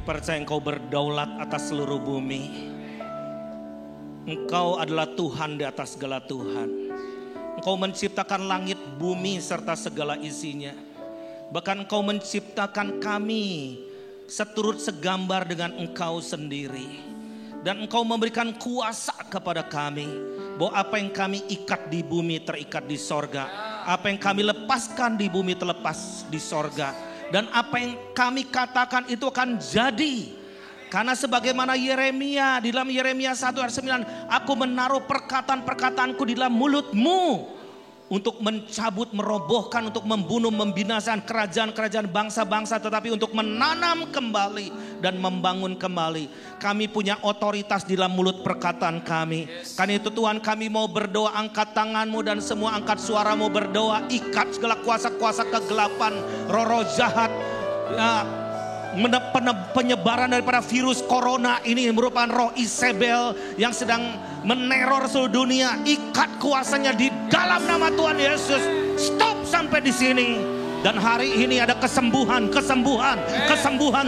percaya Engkau berdaulat atas seluruh bumi. Engkau adalah Tuhan di atas segala Tuhan. Engkau menciptakan langit, bumi serta segala isinya. Bahkan Engkau menciptakan kami seturut segambar dengan Engkau sendiri. Dan Engkau memberikan kuasa kepada kami, bahwa apa yang kami ikat di bumi terikat di sorga, apa yang kami lepaskan di bumi terlepas di sorga, dan apa yang kami katakan itu akan jadi. Karena sebagaimana Yeremia, di dalam Yeremia 1 ayat 9, aku menaruh perkataan-perkataanku di dalam mulutmu untuk mencabut, merobohkan, untuk membunuh, membinasakan kerajaan-kerajaan bangsa-bangsa, tetapi untuk menanam kembali dan membangun kembali. Kami punya otoritas di dalam mulut perkataan kami. Karena itu Tuhan, kami mau berdoa, angkat tanganmu dan semua angkat suaramu berdoa. Ikat segala kuasa-kuasa kegelapan, roh-roh jahat, penyebaran daripada virus corona ini merupakan roh Isabel yang sedang meneror seluruh dunia. Ikat kuasanya di dalam nama Tuhan Yesus. Stop sampai di sini. Dan hari ini ada kesembuhan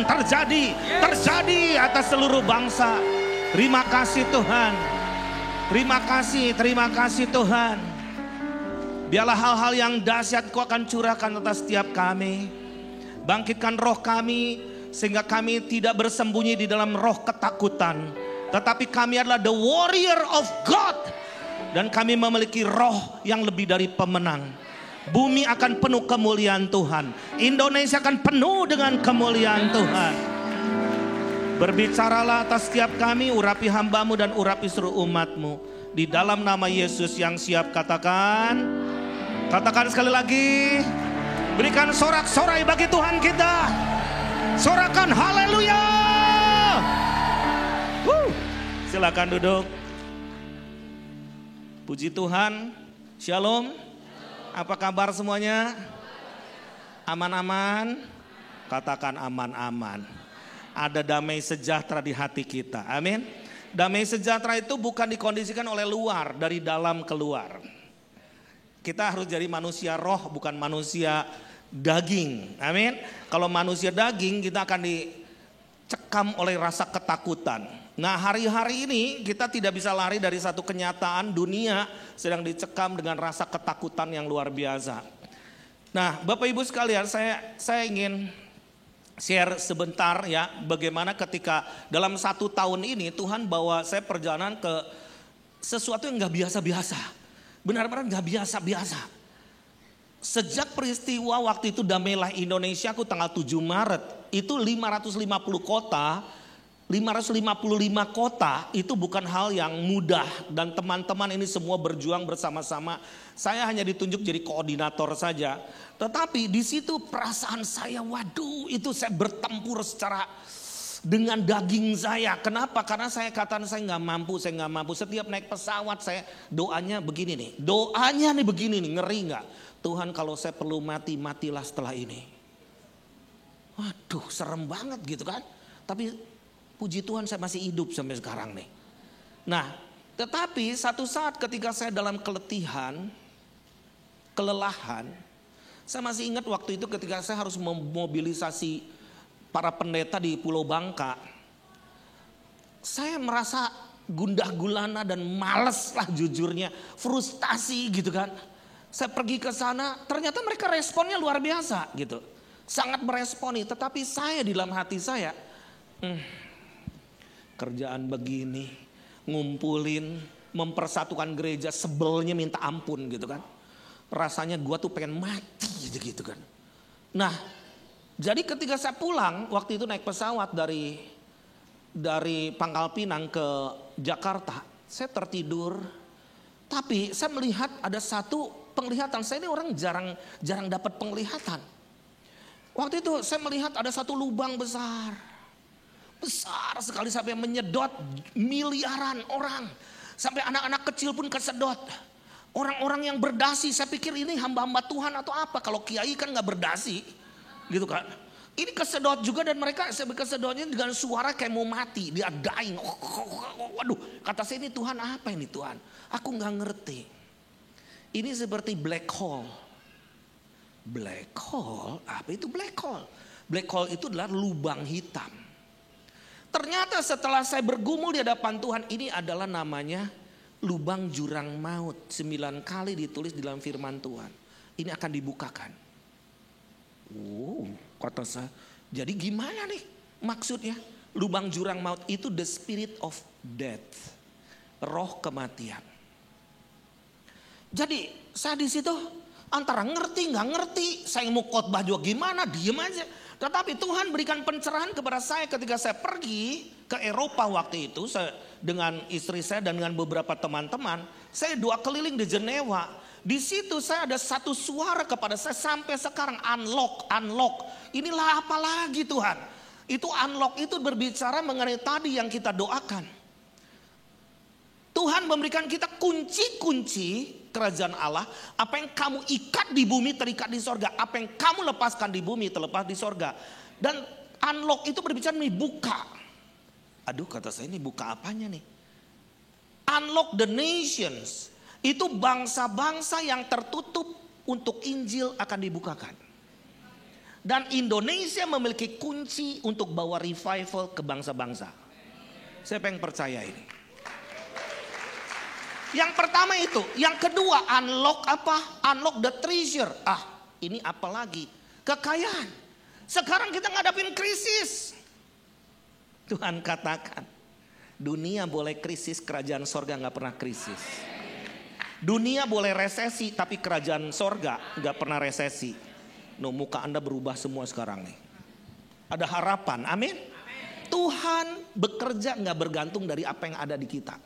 terjadi atas seluruh bangsa. Terima kasih Tuhan. Terima kasih Tuhan. Biarlah hal-hal yang dahsyat Kau akan curahkan atas setiap kami. Bangkitkan roh kami sehingga kami tidak bersembunyi di dalam roh ketakutan, tetapi kami adalah the warrior of God. Dan kami memiliki roh yang lebih dari pemenang. Bumi akan penuh kemuliaan Tuhan. Indonesia akan penuh dengan kemuliaan Tuhan. Berbicaralah atas setiap kami, urapi hamba-Mu dan urapi seluruh umat-Mu. Di dalam nama Yesus yang siap, katakan sekali lagi. Berikan sorak-sorai bagi Tuhan kita. Sorakan haleluya. Silakan duduk. Puji Tuhan. Shalom. Apa kabar semuanya? Aman-aman? Katakan aman-aman. Ada damai sejahtera di hati kita. Amin. Damai sejahtera itu bukan dikondisikan oleh luar, dari dalam keluar. Kita harus jadi manusia roh, bukan manusia daging. Amin. Kalau manusia daging kita akan dicekam oleh rasa ketakutan. Nah, hari-hari ini kita tidak bisa lari dari satu kenyataan, dunia sedang dicekam dengan rasa ketakutan yang luar biasa. Nah, Bapak Ibu sekalian, saya ingin share sebentar ya, bagaimana ketika dalam 1 tahun ini Tuhan bawa saya perjalanan ke sesuatu yang gak biasa-biasa. Benar-benar gak biasa-biasa. Sejak peristiwa waktu itu Damailah Indonesia, aku tanggal 7 Maret, itu 550 kota, 555 kota itu bukan hal yang mudah. Dan teman-teman ini semua berjuang bersama-sama. Saya hanya ditunjuk jadi koordinator saja. Tetapi di situ perasaan saya, waduh, itu saya bertempur secara dengan daging saya. Kenapa? Karena saya katakan saya nggak mampu. Setiap naik pesawat saya doanya begini nih. Doanya nih begini nih, ngeri nggak? Tuhan, kalau saya perlu mati, matilah setelah ini. Waduh, serem banget gitu kan. Tapi puji Tuhan saya masih hidup sampai sekarang nih. Nah, tetapi satu saat ketika saya dalam kelelahan, saya masih ingat waktu itu ketika saya harus memobilisasi para pendeta di Pulau Bangka. Saya merasa gundah gulana dan males lah jujurnya, frustasi gitu kan. Saya pergi ke sana, ternyata mereka responnya luar biasa gitu. Sangat meresponi, tetapi saya di dalam hati saya, kerjaan begini, ngumpulin, mempersatukan gereja, sebelnya minta ampun gitu kan. Rasanya gua tuh pengen mati gitu kan. Nah, jadi ketika saya pulang, waktu itu naik pesawat dari Pangkal Pinang ke Jakarta, saya tertidur. Tapi saya melihat ada satu penglihatan, saya ini orang jarang dapat penglihatan. Waktu itu saya melihat ada satu lubang besar sekali sampai menyedot miliaran orang. Sampai anak-anak kecil pun kesedot. Orang-orang yang berdasi, saya pikir ini hamba-hamba Tuhan atau apa. Kalau kiai kan gak berdasi gitu kan. Ini kesedot juga dan mereka kesedotnya dengan suara kayak mau mati. Dia dying. Waduh, kata saya, ini Tuhan apa ini Tuhan? Aku gak ngerti. Ini seperti black hole. Black hole? Apa itu black hole? Black hole itu adalah lubang hitam. Ternyata setelah saya bergumul di hadapan Tuhan, ini adalah namanya lubang jurang maut. 9 kali ditulis di dalam firman Tuhan. Ini akan dibukakan. Kata saya, jadi gimana nih maksudnya? Lubang jurang maut itu the spirit of death, roh kematian. Jadi saya di situ antara ngerti nggak ngerti, saya mau khotbah juga gimana, diem aja. Tetapi Tuhan berikan pencerahan kepada saya ketika saya pergi ke Eropa waktu itu, saya dengan istri saya dan dengan beberapa teman-teman, saya 2 keliling di Jenewa. Di situ saya ada satu suara kepada saya sampai sekarang, unlock. Inilah apa lagi Tuhan? Itu unlock itu berbicara mengenai tadi yang kita doakan. Tuhan memberikan kita kunci-kunci kerajaan Allah. Apa yang kamu ikat di bumi terikat di sorga. Apa yang kamu lepaskan di bumi terlepas di sorga. Dan unlock itu berbicara nih buka. Aduh kata saya, ini buka apanya nih? Unlock the nations. Itu bangsa-bangsa yang tertutup untuk Injil akan dibukakan. Dan Indonesia memiliki kunci untuk bawa revival ke bangsa-bangsa. Saya pengen percaya ini. Yang pertama itu. Yang kedua, unlock apa? Unlock the treasure. Ini apa lagi? Kekayaan. Sekarang kita ngadapin krisis. Tuhan katakan, dunia boleh krisis, kerajaan sorga gak pernah krisis. Dunia boleh resesi, tapi kerajaan sorga gak pernah resesi. Muka Anda berubah semua sekarang nih. Ada harapan, amin. Tuhan bekerja gak bergantung dari apa yang ada di kita.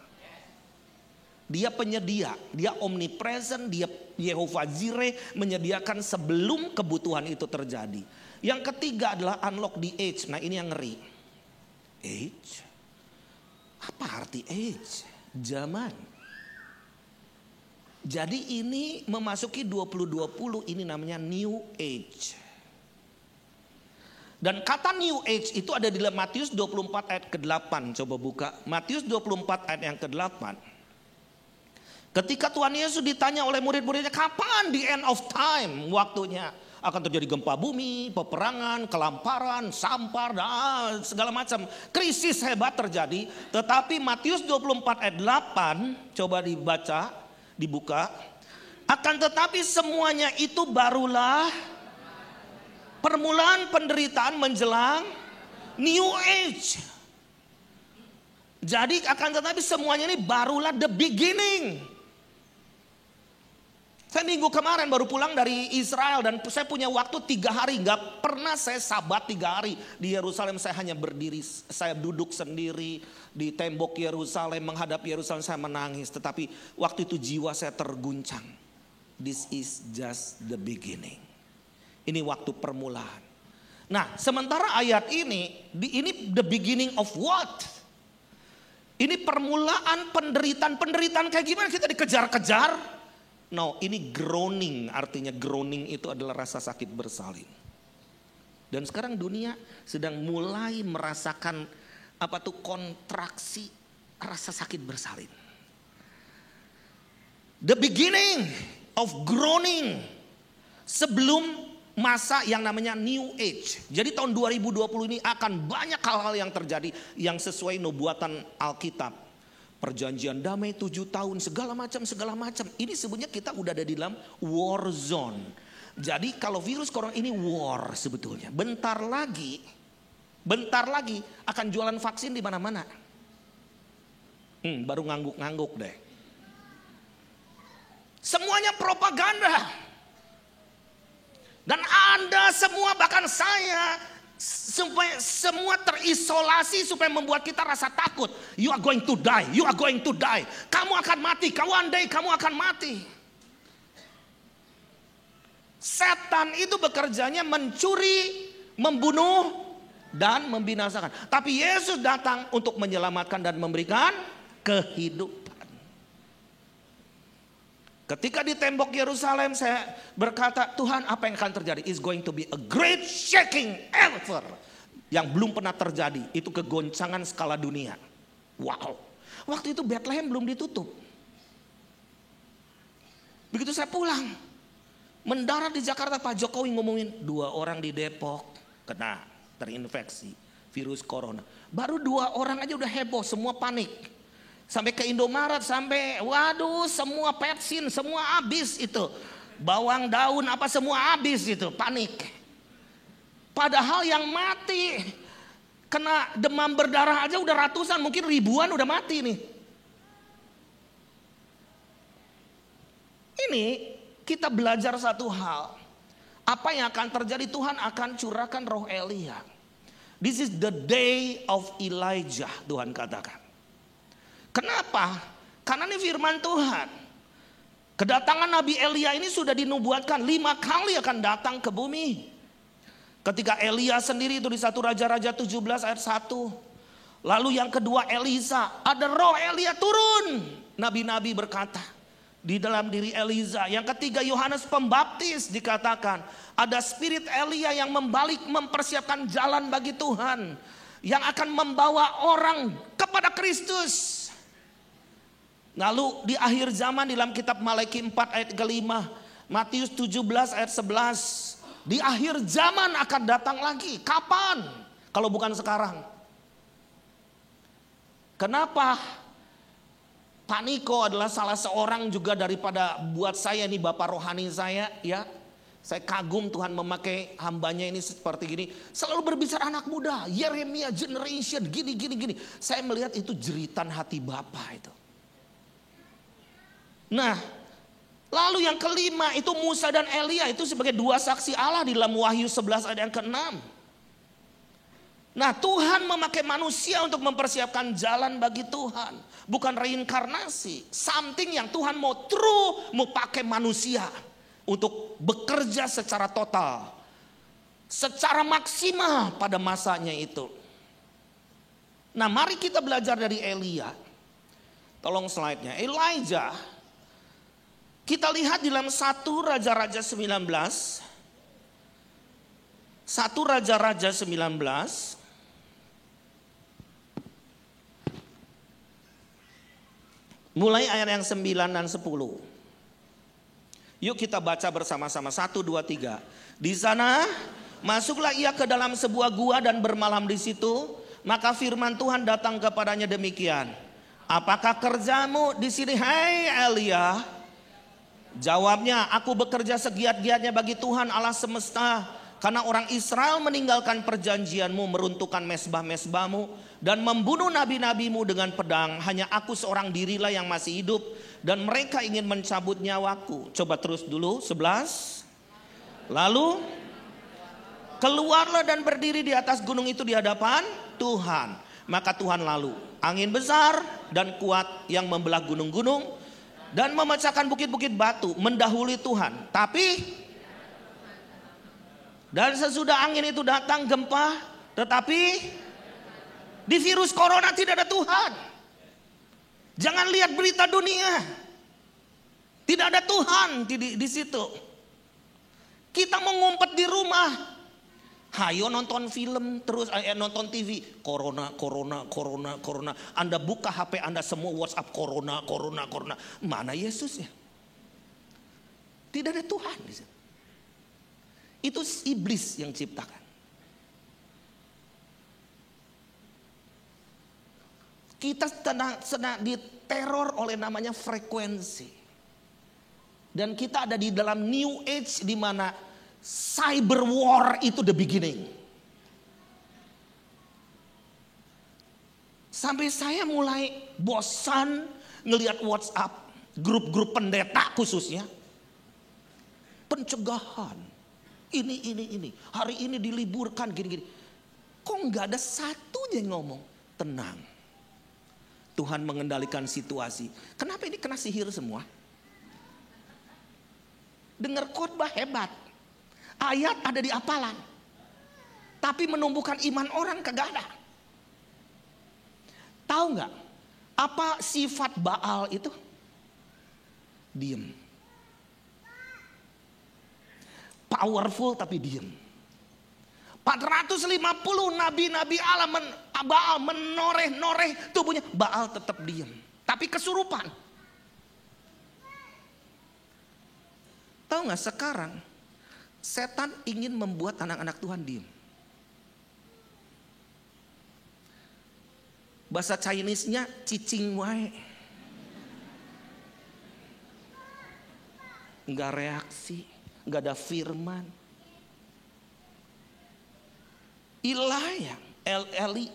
Dia penyedia, dia omnipresent, dia Yehova Jireh, menyediakan sebelum kebutuhan itu terjadi. Yang ketiga adalah unlock the age. Nah ini yang ngeri. Age? Apa arti age? Zaman. Jadi ini memasuki 2020, ini namanya New Age. Dan kata New Age itu ada di dalam Matius 24 ayat ke-8. Coba buka Matius 24 ayat yang ke-8. Ketika Tuhan Yesus ditanya oleh murid-muridnya, kapan the end of time waktunya? Akan terjadi gempa bumi, peperangan, kelaparan, sampar, dan segala macam. Krisis hebat terjadi. Tetapi Matius 24 ayat 8, coba dibuka. Akan tetapi semuanya itu barulah permulaan penderitaan menjelang New Age. Jadi akan tetapi semuanya ini barulah the beginning. Saya minggu kemarin baru pulang dari Israel dan saya punya waktu 3 hari. Gak pernah saya sabat 3 hari di Yerusalem. Saya hanya berdiri, saya duduk sendiri di tembok Yerusalem, menghadap Yerusalem, saya menangis. Tetapi waktu itu jiwa saya terguncang. This is just the beginning. Ini waktu permulaan. Nah sementara ayat ini the beginning of what? Ini permulaan penderitaan kayak gimana kita dikejar-kejar? No, ini groaning, artinya groaning itu adalah rasa sakit bersalin. Dan sekarang dunia sedang mulai merasakan kontraksi rasa sakit bersalin. The beginning of groaning sebelum masa yang namanya New Age. Jadi tahun 2020 ini akan banyak hal-hal yang terjadi yang sesuai nubuatan Alkitab. Perjanjian damai 7 tahun, segala macam. Ini sebenarnya kita udah ada di dalam war zone. Jadi kalau virus corona ini war sebetulnya. Bentar lagi akan jualan vaksin di mana-mana. Baru ngangguk-ngangguk deh. Semuanya propaganda. Dan Anda semua, bahkan saya, supaya semua terisolasi supaya membuat kita rasa takut. You are going to die, you are going to die. Kamu akan mati, one day kamu akan mati. Setan itu bekerjanya mencuri, membunuh, dan membinasakan. Tapi Yesus datang untuk menyelamatkan dan memberikan kehidupan. Ketika di tembok Yerusalem saya berkata, Tuhan apa yang akan terjadi? It's going to be a great shaking ever. Yang belum pernah terjadi. Itu kegoncangan skala dunia. Wow. Waktu itu Bethlehem belum ditutup. Begitu saya pulang. Mendarat di Jakarta, Pak Jokowi ngomongin 2 orang di Depok kena terinfeksi. virus corona. Baru 2 orang aja udah heboh, semua panik. Sampai ke Indomaret, sampai waduh semua Pepsin, semua habis itu. Bawang daun apa semua habis itu, panik. Padahal yang mati kena demam berdarah aja udah ratusan, mungkin ribuan udah mati nih. Ini kita belajar satu hal. Apa yang akan terjadi, Tuhan akan curahkan roh Elia. This is the day of Elijah, Tuhan katakan. Kenapa? Karena ini firman Tuhan. Kedatangan Nabi Elia ini sudah dinubuatkan 5 kali akan datang ke bumi. Ketika Elia sendiri itu di 1 Raja-Raja 17 ayat 1. Lalu yang kedua Elisa, ada roh Elia turun. Nabi-nabi berkata di dalam diri Elisa. Yang ketiga Yohanes Pembaptis dikatakan ada spirit Elia yang membalik mempersiapkan jalan bagi Tuhan. Yang akan membawa orang kepada Kristus. Lalu di akhir zaman dalam kitab Malaki 4 ayat ke-5. Matius 17 ayat 11. Di akhir zaman akan datang lagi. Kapan? Kalau bukan sekarang. Kenapa? Pak Niko adalah salah seorang juga daripada buat saya nih bapak rohani saya ya. Saya kagum Tuhan memakai hambanya ini seperti gini. Selalu berbicara anak muda, Yeremia generation gini. Saya melihat itu jeritan hati bapak itu. Nah, lalu yang kelima itu Musa dan Elia itu sebagai 2 saksi Allah di dalam Wahyu 11 ayat yang ke-6. Nah, Tuhan memakai manusia untuk mempersiapkan jalan bagi Tuhan. Bukan reinkarnasi. Something yang Tuhan mau pakai manusia untuk bekerja secara total. Secara maksimal pada masanya itu. Nah, mari kita belajar dari Elia. Tolong slide-nya. Elijah. Kita lihat di dalam 1 Raja-Raja 19. 1 Raja-Raja 19. Mulai ayat yang 9 dan 10. Yuk kita baca bersama-sama. 1, 2, 3. Di sana masuklah ia ke dalam sebuah gua dan bermalam di situ. Maka firman Tuhan datang kepadanya demikian. Apakah kerjamu di sini, hai Elia? Jawabnya, aku bekerja segiat-giatnya bagi Tuhan Allah semesta. Karena orang Israel meninggalkan perjanjianmu, meruntuhkan mesbah-mesbahmu, dan membunuh nabi-nabimu dengan pedang. Hanya aku seorang dirilah yang masih hidup, dan mereka ingin mencabut nyawaku. Coba terus dulu, 11. Lalu, keluarlah dan berdiri di atas gunung itu di hadapan Tuhan. Maka Tuhan lalu, angin besar dan kuat yang membelah gunung-gunung, dan memecahkan bukit-bukit batu, mendahului Tuhan. Dan sesudah angin itu datang gempa, tetapi di virus corona tidak ada Tuhan. Jangan lihat berita dunia. Tidak ada Tuhan di situ. Kita mau ngumpet di rumah. Hayo nonton film terus, nonton TV. Corona. Anda buka HP Anda semua WhatsApp corona. Mana Yesusnya? Tidak ada Tuhan di situ. Itu iblis yang ciptakan. Kita sedang diteror oleh namanya frekuensi. Dan kita ada di dalam new age di mana cyber war itu the beginning. Sampai saya mulai bosan ngelihat WhatsApp grup-grup pendeta khususnya. Pencegahan. Ini. Hari ini diliburkan gini. Kok nggak ada satu yang ngomong tenang. Tuhan mengendalikan situasi. Kenapa ini kena sihir semua? Dengar khotbah hebat. Ayat ada di hafalan. Tapi menumbuhkan iman orang kagak ada. Tahu nggak? Apa sifat Baal itu? Diem. Powerful tapi diem. 450 nabi-nabi Allah Baal menoreh tubuhnya. Baal tetap diem. Tapi kesurupan. Tahu nggak sekarang setan ingin membuat anak-anak Tuhan diem. Bahasa Chinese-nya cicing wae. Enggak reaksi, enggak ada firman.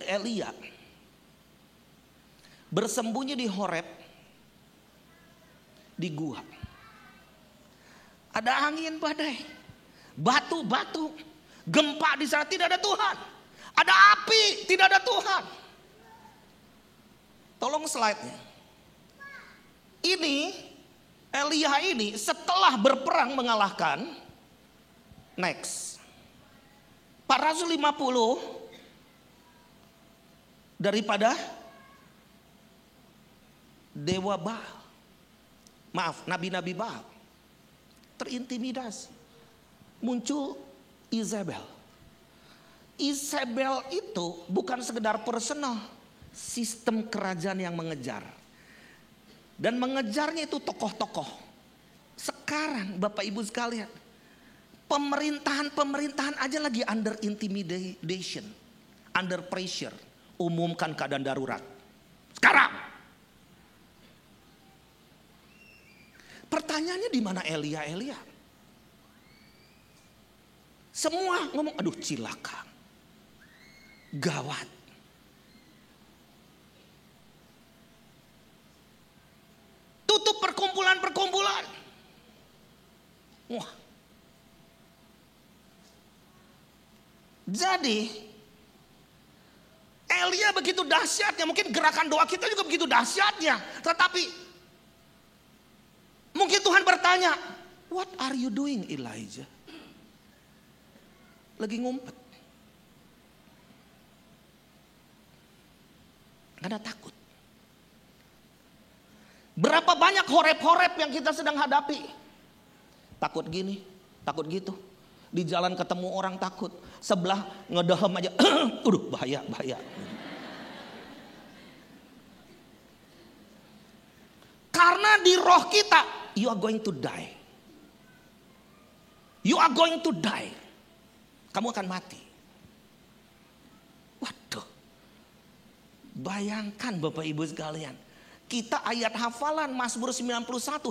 Elia bersembunyi di Horeb, di gua. Ada angin badai, batu-batu, gempa di sana, tidak ada Tuhan. Ada api, tidak ada Tuhan. Tolong slide-nya. Ini Elia ini setelah berperang mengalahkan, next, 450 daripada dewa Baal. Maaf, nabi-nabi Baal. Terintimidasi. Muncul Isabel. Isabel itu bukan sekedar personal, sistem kerajaan yang mengejar. Dan mengejarnya itu tokoh-tokoh. Sekarang Bapak Ibu sekalian, pemerintahan aja lagi under intimidation, under pressure, umumkan keadaan darurat. Sekarang. Pertanyaannya di mana Elia? Semua ngomong, aduh cilaka. Gawat. Tutup perkumpulan. Wah. Jadi Elia begitu dahsyatnya, mungkin gerakan doa kita juga begitu dahsyatnya. Tetapi mungkin Tuhan bertanya, what are you doing Elijah? Lagi ngumpet. Karena takut. Berapa banyak horep-horep yang kita sedang hadapi. Takut gini, takut gitu. Di jalan ketemu orang takut. Sebelah ngedehem aja. Bahaya. Karena di roh kita, you are going to die. You are going to die. Kamu akan mati. Waduh. Bayangkan Bapak Ibu sekalian. Kita ayat hafalan Mazmur 91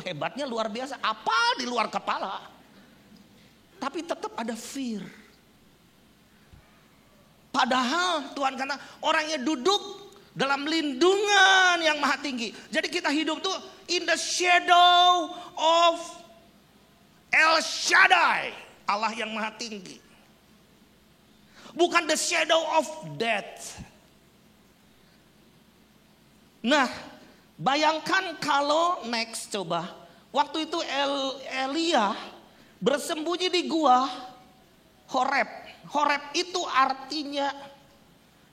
hebatnya luar biasa. Apa di luar kepala. Tapi tetap ada fear. Padahal Tuhan kata orangnya duduk dalam lindungan yang maha tinggi. Jadi kita hidup tuh in the shadow of El Shaddai. Allah yang maha tinggi. Bukan the shadow of death. Nah, bayangkan kalau next coba. Waktu itu Elia bersembunyi di gua Horeb. Horeb itu artinya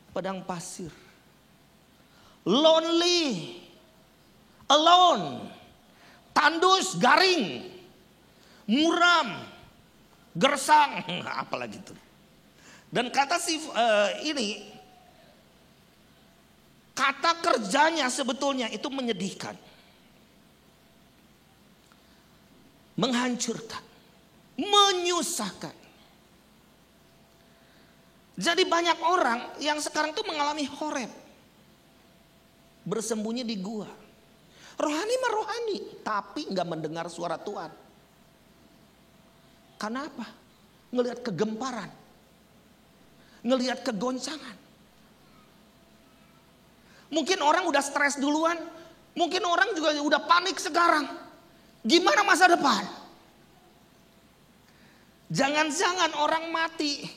padang pasir. Lonely. Alone. Tandus, garing. Muram. Gersang. Apalagi itu. Dan kata ini. Kata kerjanya sebetulnya itu menyedihkan. Menghancurkan. Menyusahkan. Jadi banyak orang yang sekarang tuh mengalami horeb. Bersembunyi di gua. Rohani mah rohani. Tapi gak mendengar suara Tuhan. Kenapa? Ngelihat kegemparan. Ngelihat kegoncangan. Mungkin orang udah stres duluan. Mungkin orang juga udah panik sekarang. Gimana masa depan? Jangan-jangan orang mati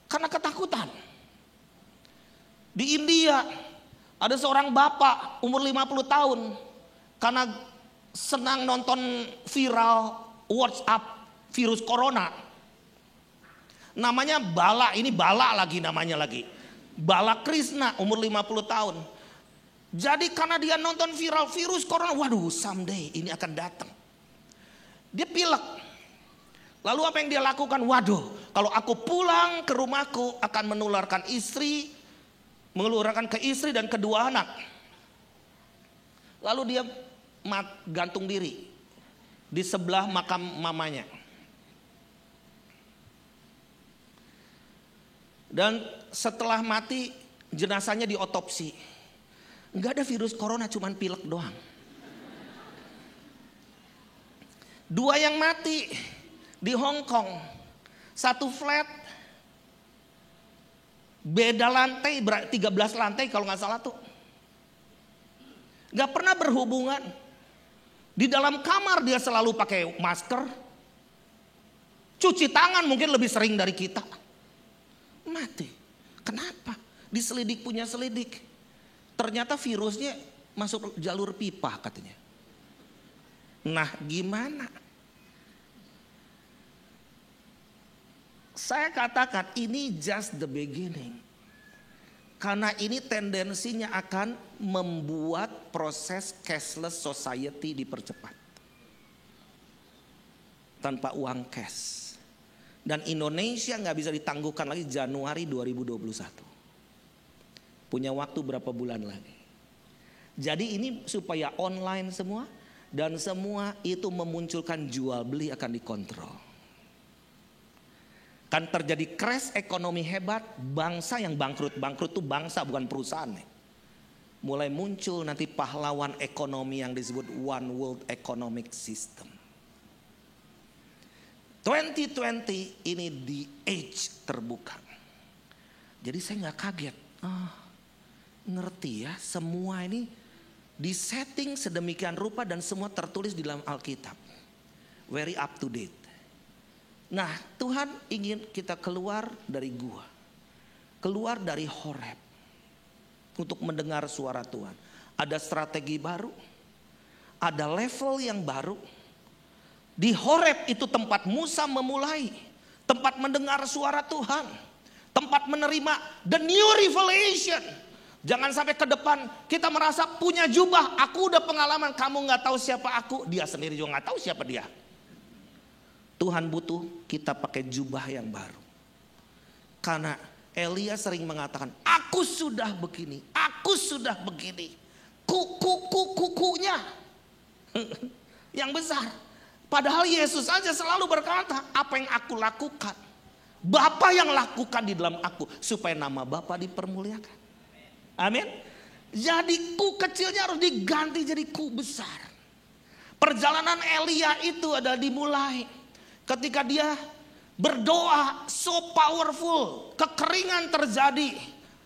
karena ketakutan. Di India ada seorang bapak umur 50 tahun. Karena senang nonton viral WhatsApp virus corona. Namanya Bala, ini Bala lagi namanya lagi. Bala Krishna umur 50 tahun. Jadi karena dia nonton viral virus corona, waduh someday ini akan datang. Dia pilek. Lalu apa yang dia lakukan? Waduh, kalau aku pulang ke rumahku akan menularkan ke istri dan kedua anak. Lalu dia gantung diri di sebelah makam mamanya. Dan setelah mati Jenazahnya diotopsi. Enggak ada virus corona, cuman pilek doang. 2 yang mati di Hong Kong. 1 flat. Beda lantai, 13 lantai kalau nggak salah tuh. Nggak pernah berhubungan. Di dalam kamar dia selalu pakai masker. Cuci tangan mungkin lebih sering dari kita. Mati. Kenapa? Diselidik punya selidik. Ternyata virusnya masuk jalur pipa katanya. Nah gimana? Saya katakan ini just the beginning. Karena ini tendensinya akan membuat proses cashless society dipercepat. Tanpa uang cash. Dan Indonesia nggak bisa ditangguhkan lagi Januari 2021. Punya waktu berapa bulan lagi. Jadi ini supaya online semua. Dan semua itu memunculkan jual beli akan dikontrol. Kan terjadi crash ekonomi hebat, bangsa yang bangkrut tuh bangsa bukan perusahaan. Mulai muncul nanti pahlawan ekonomi yang disebut One World Economic System. 2020 ini the age terbuka. Jadi saya nggak kaget. Ngerti ya, semua ini disetting sedemikian rupa dan semua tertulis di dalam Alkitab. Very up to date. Nah Tuhan ingin kita keluar dari gua. Keluar dari Horeb. Untuk mendengar suara Tuhan. Ada strategi baru. Ada level yang baru. Di Horeb itu tempat Musa memulai. Tempat mendengar suara Tuhan. Tempat menerima the new revelation. Jangan sampai ke depan kita merasa punya jubah. Aku udah pengalaman, kamu gak tahu siapa aku. Dia sendiri juga gak tahu siapa dia. Tuhan butuh kita pakai jubah yang baru. Karena Elia sering mengatakan, aku sudah begini, aku sudah begini. Kukunya yang besar. Padahal Yesus aja selalu berkata, apa yang aku lakukan, Bapa yang lakukan di dalam aku, supaya nama Bapa dipermuliakan. Amin. Jadi ku kecilnya harus diganti jadi ku besar. Perjalanan Elia itu adalah dimulai ketika dia berdoa so powerful, kekeringan terjadi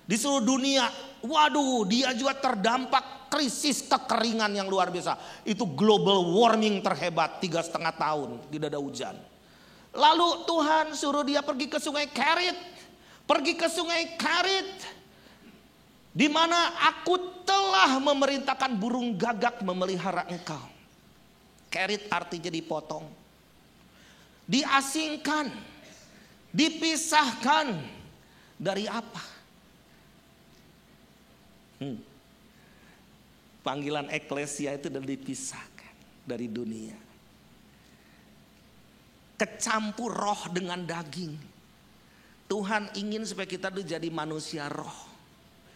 di seluruh dunia. Waduh, dia juga terdampak krisis kekeringan yang luar biasa. Itu global warming terhebat, 3,5 tahun tidak ada hujan. Lalu Tuhan suruh dia pergi ke sungai Kerit. Pergi ke sungai Kerit, di mana aku telah memerintahkan burung gagak memelihara engkau. Kerit artinya dipotong. Diasingkan, dipisahkan dari apa? Panggilan eklesia itu adalah dipisahkan dari dunia. Kecampur roh dengan daging. Tuhan ingin supaya kita tuh jadi manusia roh.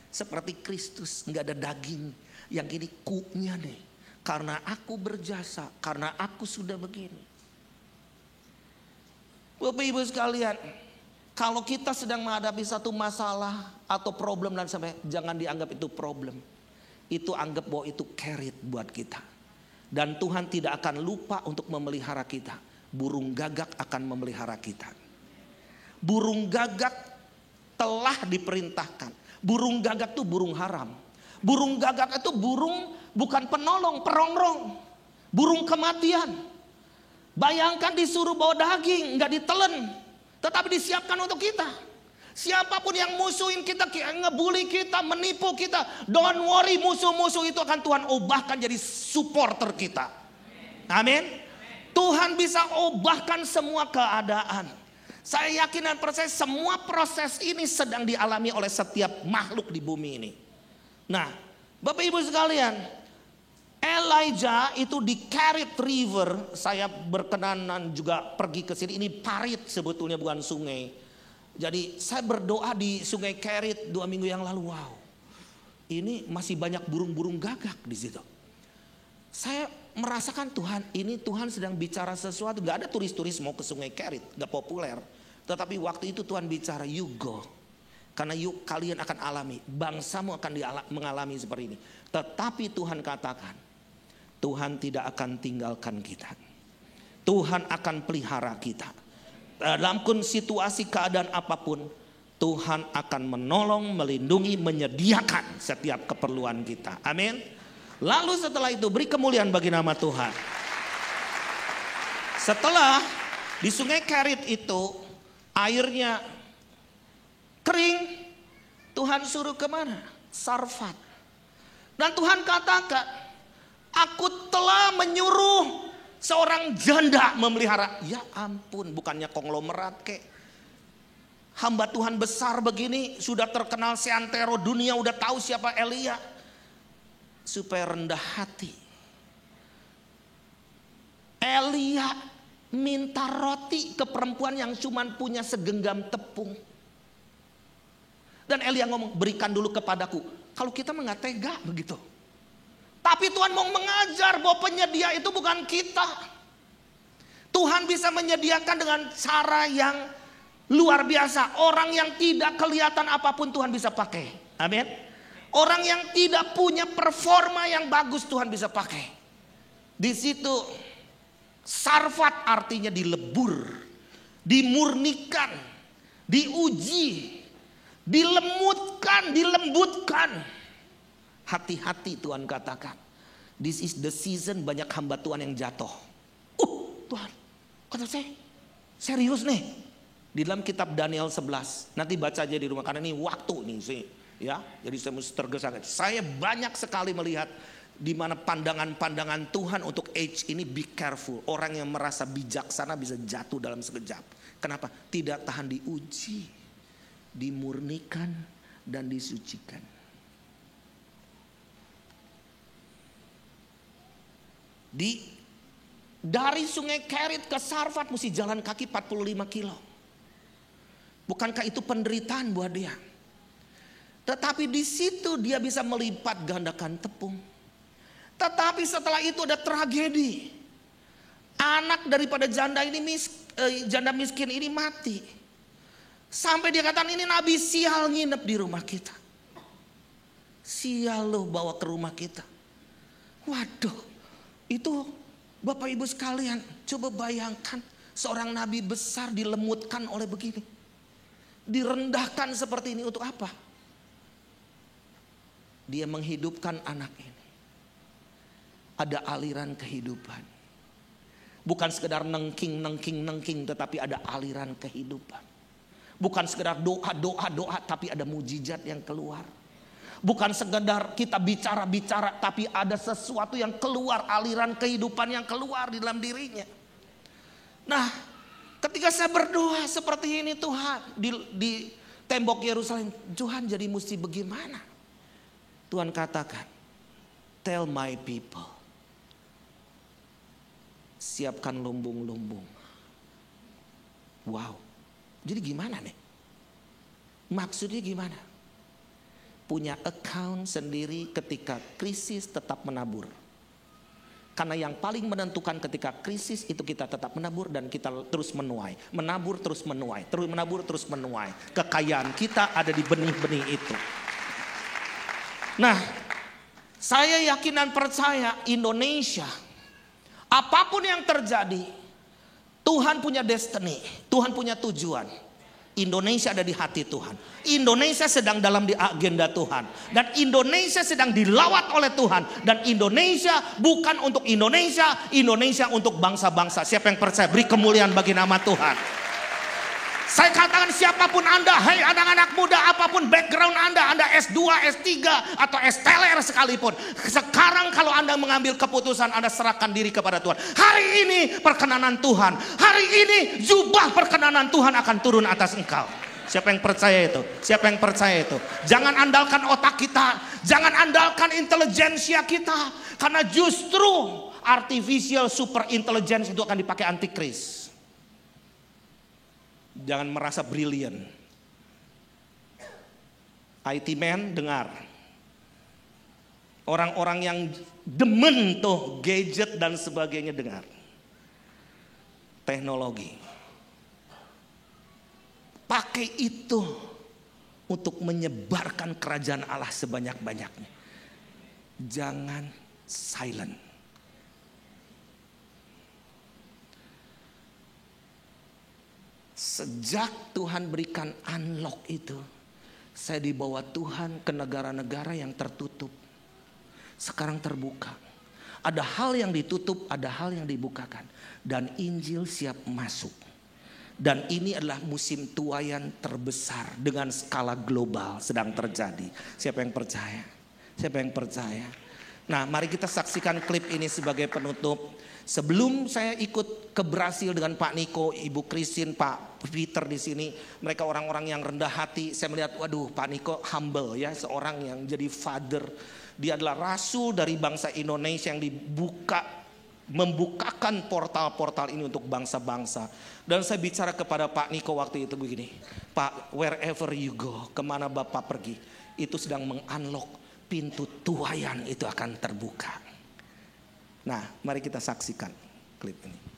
Seperti Kristus, nggak ada daging. Yang ini kunya nih. Karena aku berjasa, karena aku sudah begini. Bapak Ibu sekalian, kalau kita sedang menghadapi satu masalah atau problem dan sampai, jangan dianggap itu problem. Itu anggap bahwa itu carrot buat kita. Dan Tuhan tidak akan lupa untuk memelihara kita. Burung gagak akan memelihara kita. Burung gagak telah diperintahkan. Burung gagak itu burung haram. Burung gagak itu burung bukan penolong, perongrong. Burung kematian. Bayangkan disuruh bawa daging, nggak ditelen, tetapi disiapkan untuk kita. Siapapun yang musuhin kita, ngebully kita, menipu kita, don't worry, musuh-musuh itu akan Tuhan ubahkan jadi supporter kita. Amin. Tuhan bisa ubahkan semua keadaan. Saya yakin dan percaya semua proses ini sedang dialami oleh setiap makhluk di bumi ini. Nah, Bapak Ibu sekalian, Elijah itu di Kerit River. Saya berkenanan juga pergi ke sini. Ini parit sebetulnya, bukan sungai. Jadi saya berdoa di sungai Kerit 2 minggu yang lalu. Wow, ini masih banyak burung-burung gagak di situ. Saya merasakan Tuhan sedang bicara sesuatu. Gak ada turis-turis mau ke sungai Kerit, gak populer. Tetapi waktu itu Tuhan bicara, you go. Karena yuk kalian akan alami, bangsamu akan mengalami seperti ini. Tetapi Tuhan katakan, Tuhan tidak akan tinggalkan kita. Tuhan akan pelihara kita. Dalam situasi keadaan apapun, Tuhan akan menolong, melindungi, menyediakan setiap keperluan kita. Amin. Lalu setelah itu beri kemuliaan bagi nama Tuhan. Setelah di sungai Kerit itu airnya kering, Tuhan suruh kemana? Sarfat. Dan Tuhan katakan, aku telah menyuruh seorang janda memelihara. Ya ampun, bukannya konglomerat kek. Hamba Tuhan besar begini, sudah terkenal seantero dunia, udah tahu siapa Elia. Supaya rendah hati. Elia minta roti ke perempuan yang cuma punya segenggam tepung. Dan Elia ngomong, berikan dulu kepadaku. Kalau kita nggak tega begitu. Tapi Tuhan mau mengajar bahwa penyedia itu bukan kita. Tuhan bisa menyediakan dengan cara yang luar biasa. Orang yang tidak kelihatan apapun Tuhan bisa pakai. Amin. Orang yang tidak punya performa yang bagus Tuhan bisa pakai. Di situ sarfat artinya dilebur, dimurnikan, diuji, dilemutkan, dilembutkan. Hati-hati Tuhan katakan. This is the season banyak hamba Tuhan yang jatuh. Tuhan, kata saya serius nih. Di dalam kitab Daniel 11. Nanti baca aja di rumah karena ini waktu nih sih. Ya, jadi saya mesti tergesa-gesa. Saya banyak sekali melihat di mana pandangan-pandangan Tuhan untuk age ini, be careful. Orang yang merasa bijaksana bisa jatuh dalam sekejap. Kenapa? Tidak tahan diuji, dimurnikan dan disucikan. Dari sungai Kerit ke Sarfat mesti jalan kaki 45 kilo. Bukankah itu penderitaan buat dia? Tetapi di situ dia bisa melipat gandakan tepung. Tetapi setelah itu ada tragedi. Anak daripada janda miskin ini mati. Sampai dia katakan, ini nabi sial nginep di rumah kita. Sial loh bawa ke rumah kita. Waduh, itu Bapak Ibu sekalian, coba bayangkan seorang nabi besar dilemutkan oleh begini. Direndahkan seperti ini untuk apa? Dia menghidupkan anak ini. Ada aliran kehidupan. Bukan sekedar nengking, tetapi ada aliran kehidupan. Bukan sekedar doa, tapi ada mujizat yang keluar. Bukan sekedar kita bicara, tapi ada sesuatu yang keluar, aliran kehidupan yang keluar di dalam dirinya. Nah, ketika saya berdoa seperti ini Tuhan, di tembok Yerusalem, Tuhan jadi mesti bagaimana? Tuhan katakan, tell my people, siapkan lumbung-lumbung. Wow, jadi gimana nih? Maksudnya gimana? Punya account sendiri ketika krisis tetap menabur. Karena yang paling menentukan ketika krisis itu kita tetap menabur dan kita terus menuai. Menabur terus menuai, terus menabur terus menuai. Kekayaan kita ada di benih-benih itu. Nah, saya yakin dan percaya Indonesia, apapun yang terjadi, Tuhan punya destiny, Tuhan punya tujuan. Indonesia ada di hati Tuhan. Indonesia sedang dalam di agenda Tuhan. Dan Indonesia sedang dilawat oleh Tuhan. Dan Indonesia bukan untuk Indonesia, Indonesia untuk bangsa-bangsa. Siapa yang percaya? Beri kemuliaan bagi nama Tuhan. Saya katakan siapapun Anda, hai anak-anak muda, apapun background Anda S2, S3 atau S-teler sekalipun. Sekarang kalau Anda mengambil keputusan, Anda serahkan diri kepada Tuhan. Hari ini perkenanan Tuhan, hari ini jubah perkenanan Tuhan akan turun atas engkau. Siapa yang percaya itu? Siapa yang percaya itu? Jangan andalkan otak kita, jangan andalkan intelijensia kita. Karena justru artificial super intelligence itu akan dipakai antikris. Jangan merasa brilian. IT man dengar. Orang-orang yang demen tuh gadget dan sebagainya dengar. Teknologi. Pakai itu untuk menyebarkan kerajaan Allah sebanyak-banyaknya. Jangan silent. Sejak Tuhan berikan unlock itu, saya dibawa Tuhan ke negara-negara yang tertutup. Sekarang terbuka. Ada hal yang ditutup, ada hal yang dibukakan. Dan Injil siap masuk. Dan ini adalah musim tuaian terbesar dengan skala global sedang terjadi. Siapa yang percaya? Siapa yang percaya? Nah, mari kita saksikan klip ini sebagai penutup. Sebelum saya ikut ke Brasil dengan Pak Niko, Ibu Christine, Pak Peter di sini, mereka orang-orang yang rendah hati. Saya melihat, waduh, Pak Niko humble ya, seorang yang jadi father. Dia adalah rasul dari bangsa Indonesia yang membukakan portal-portal ini untuk bangsa-bangsa. Dan saya bicara kepada Pak Niko waktu itu begini, Pak, wherever you go, kemana Bapak pergi, itu sedang mengunlock pintu tuaian itu akan terbuka. Nah, mari kita saksikan klip ini.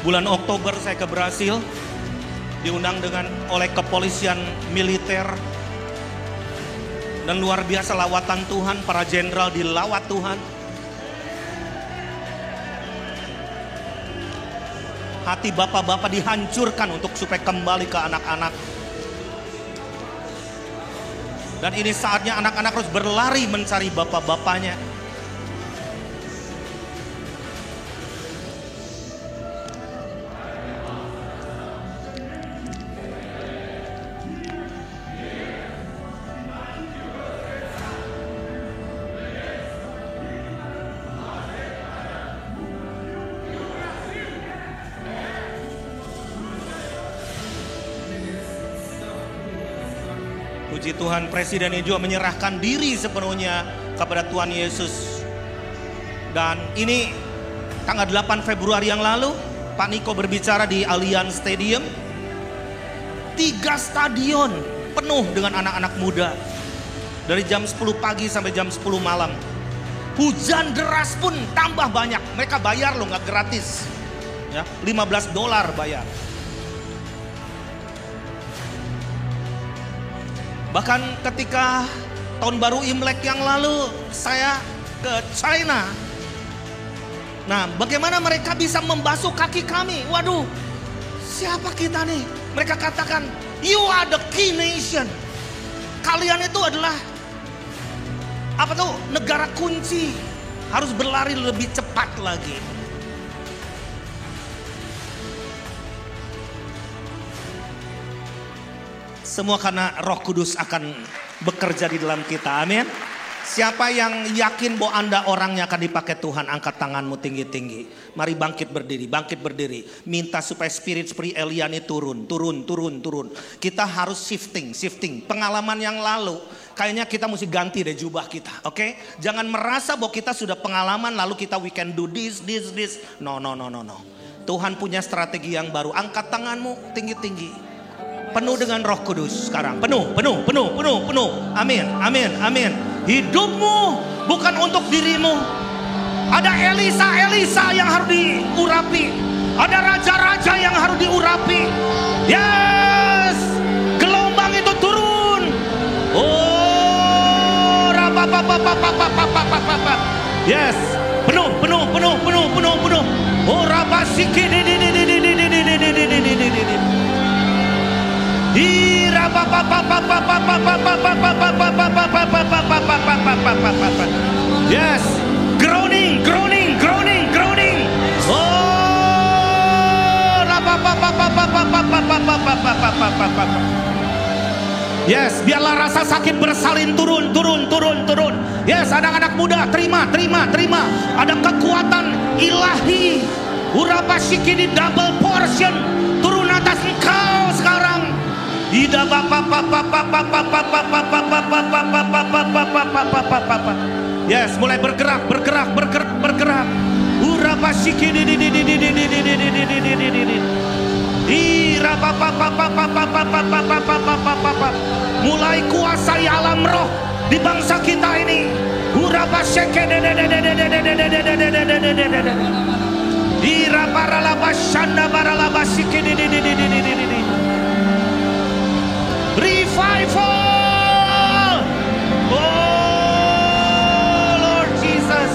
Bulan Oktober saya ke Brasil, diundang oleh kepolisian militer, dan luar biasa lawatan Tuhan, para jenderal dilawat Tuhan. Hati bapak-bapak dihancurkan supaya kembali ke anak-anak. Dan ini saatnya anak-anak harus berlari mencari bapak-bapaknya. Puji Tuhan, Presiden ini juga menyerahkan diri sepenuhnya kepada Tuhan Yesus. Dan ini tanggal 8 Februari yang lalu, Pak Niko berbicara di Allianz Stadium. 3 stadion penuh dengan anak-anak muda. Dari jam 10 pagi sampai jam 10 malam. Hujan deras pun tambah banyak. Mereka bayar loh, gak gratis. Ya, $15 bayar. Bahkan ketika tahun baru Imlek yang lalu saya ke China. Nah, bagaimana mereka bisa membasuh kaki kami? Waduh, siapa kita nih? Mereka katakan, you are the key nation. Kalian itu adalah negara kunci. Harus berlari lebih cepat lagi. Semua karena Roh Kudus akan bekerja di dalam kita. Amin. Siapa yang yakin bahwa Anda orangnya akan dipakai Tuhan, angkat tanganmu tinggi-tinggi. Mari bangkit berdiri. Minta supaya spirit Elia ini turun. Kita harus shifting. Pengalaman yang lalu, kayaknya kita mesti ganti deh jubah kita. Oke? Jangan merasa bahwa kita sudah pengalaman lalu we can do this. No. Tuhan punya strategi yang baru. Angkat tanganmu tinggi-tinggi. Penuh dengan Roh Kudus sekarang. Penuh. Amin. Hidupmu bukan untuk dirimu. Ada Elisa yang harus diurapi. Ada raja-raja yang harus diurapi. Yes. Gelombang itu turun. Oh, yes. Penuh. Oh, rabasiki. Yes, groaning. Oh, Yes, biarlah rasa sakit bersalin turun. Yes, anak-anak muda, terima. Ada kekuatan ilahi. Urabashiki di double portion turun atas engkau sekarang. Ida Yes, mulai bergerak. Urabashiki di mulai kuasai alam roh di bangsa kita ini. Revival. Oh Lord Jesus.